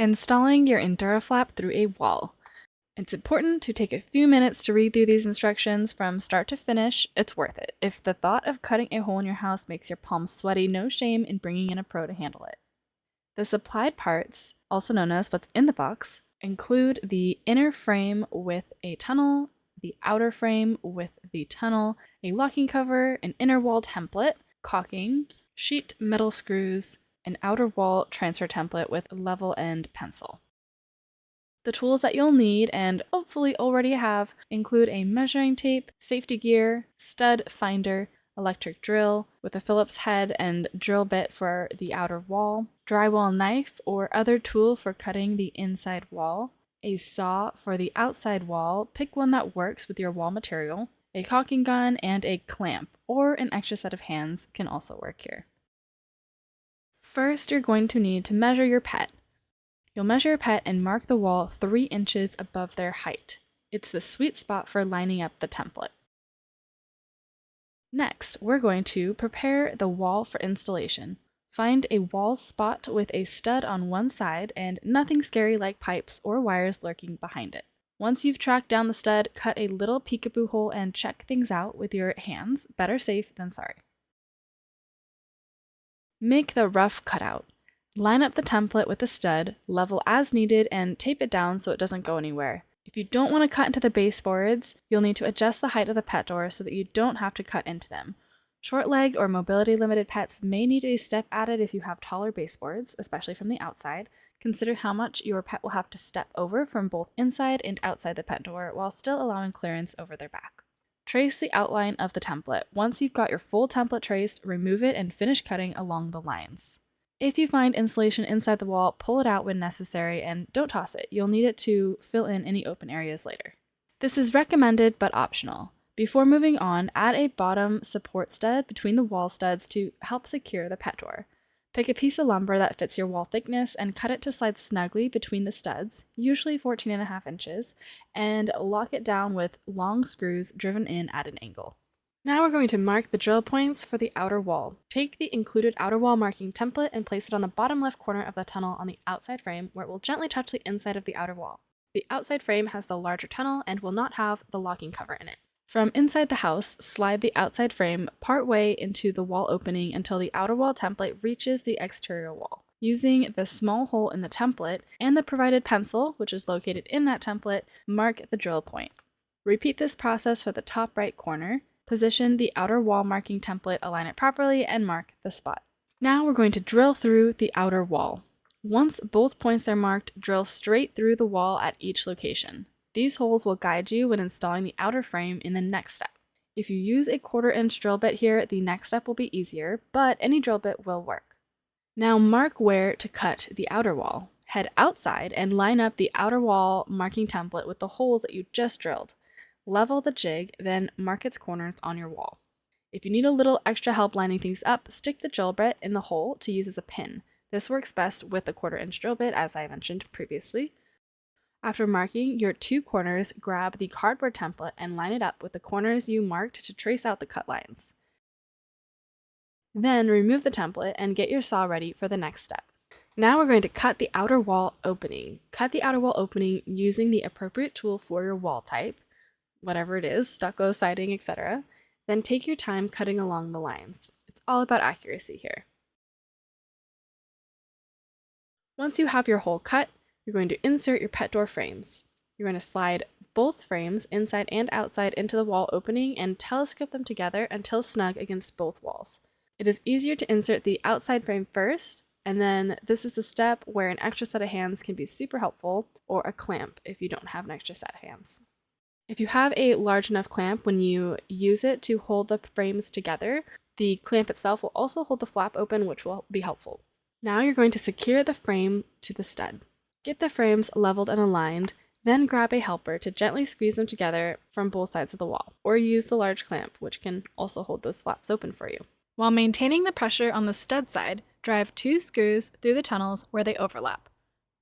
Installing your EnduraFlap through a wall. It's important to take a few minutes to read through these instructions from start to finish. It's worth it. If the thought of cutting a hole in your house makes your palms sweaty, no shame in bringing in a pro to handle it. The supplied parts, also known as what's in the box, include the inner frame with a tunnel, the outer frame with the tunnel, a locking cover, an inner wall template, caulking, sheet metal screws, an outer wall transfer template with level end pencil. The tools that you'll need, and hopefully already have, include a measuring tape, safety gear, stud finder, electric drill with a Phillips head and drill bit for the outer wall, drywall knife or other tool for cutting the inside wall, a saw for the outside wall, pick one that works with your wall material, a caulking gun, and a clamp or an extra set of hands can also work here. First, you're going to need to measure your pet. You'll measure your pet and mark the wall 3 inches above their height. It's the sweet spot for lining up the template. Next, we're going to prepare the wall for installation. Find a wall spot with a stud on one side and nothing scary like pipes or wires lurking behind it. Once you've tracked down the stud, cut a little peekaboo hole and check things out with your hands. Better safe than sorry. Make the rough cutout. Line up the template with the stud, level as needed, and tape it down so it doesn't go anywhere. If you don't want to cut into the baseboards, you'll need to adjust the height of the pet door so that you don't have to cut into them. Short-legged or mobility-limited pets may need a step added if you have taller baseboards, especially from the outside. Consider how much your pet will have to step over from both inside and outside the pet door while still allowing clearance over their back. Trace the outline of the template. Once you've got your full template traced, remove it and finish cutting along the lines. If you find insulation inside the wall, pull it out when necessary and don't toss it. You'll need it to fill in any open areas later. This is recommended but optional. Before moving on, add a bottom support stud between the wall studs to help secure the pet door. Pick a piece of lumber that fits your wall thickness and cut it to slide snugly between the studs, usually 14.5 inches, and lock it down with long screws driven in at an angle. Now we're going to mark the drill points for the outer wall. Take the included outer wall marking template and place it on the bottom left corner of the tunnel on the outside frame where it will gently touch the inside of the outer wall. The outside frame has the larger tunnel and will not have the locking cover in it. From inside the house, slide the outside frame partway into the wall opening until the outer wall template reaches the exterior wall. Using the small hole in the template and the provided pencil, which is located in that template, mark the drill point. Repeat this process for the top right corner. Position the outer wall marking template, align it properly, and mark the spot. Now we're going to drill through the outer wall. Once both points are marked, drill straight through the wall at each location. These holes will guide you when installing the outer frame in the next step. If you use a 1/4 inch drill bit here, the next step will be easier, but any drill bit will work. Now mark where to cut the outer wall. Head outside and line up the outer wall marking template with the holes that you just drilled. Level the jig, then mark its corners on your wall. If you need a little extra help lining things up, stick the drill bit in the hole to use as a pin. This works best with the 1/4 inch drill bit, as I mentioned previously. After marking your 2 corners, grab the cardboard template and line it up with the corners you marked to trace out the cut lines. Then remove the template and get your saw ready for the next step. Now we're going to cut the outer wall opening. Cut the outer wall opening using the appropriate tool for your wall type, whatever it is, stucco, siding, etc. Then take your time cutting along the lines. It's all about accuracy here. Once you have your hole cut, you're going to insert your pet door frames. You're going to slide both frames, inside and outside, into the wall opening and telescope them together until snug against both walls. It is easier to insert the outside frame first, and then this is a step where an extra set of hands can be super helpful, or a clamp if you don't have an extra set of hands. If you have a large enough clamp, when you use it to hold the frames together, the clamp itself will also hold the flap open, which will be helpful. Now you're going to secure the frame to the stud. Get the frames leveled and aligned, then grab a helper to gently squeeze them together from both sides of the wall, or use the large clamp, which can also hold those flaps open for you. While maintaining the pressure on the stud side, drive 2 screws through the tunnels where they overlap.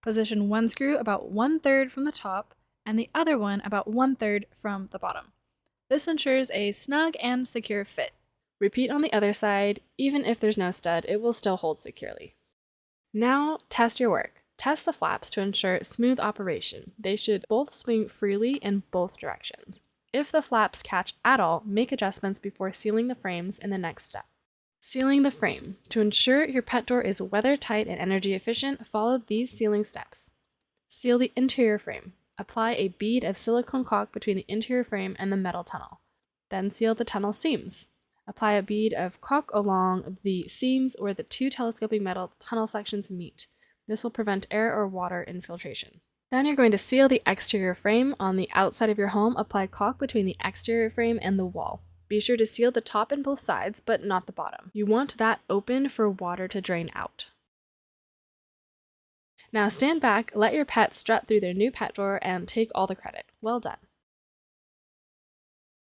Position one screw about 1/3 from the top, and the other one about 1/3 from the bottom. This ensures a snug and secure fit. Repeat on the other side. Even if there's no stud, it will still hold securely. Now test your work. Test the flaps to ensure smooth operation. They should both swing freely in both directions. If the flaps catch at all, make adjustments before sealing the frames in the next step. Sealing the frame. To ensure your pet door is weather tight and energy efficient, follow these sealing steps. Seal the interior frame. Apply a bead of silicone caulk between the interior frame and the metal tunnel. Then seal the tunnel seams. Apply a bead of caulk along the seams where the two telescoping metal tunnel sections meet. This will prevent air or water infiltration. Then you're going to seal the exterior frame. On the outside of your home, apply caulk between the exterior frame and the wall. Be sure to seal the top and both sides, but not the bottom. You want that open for water to drain out. Now stand back, let your pet strut through their new pet door, and take all the credit. Well done.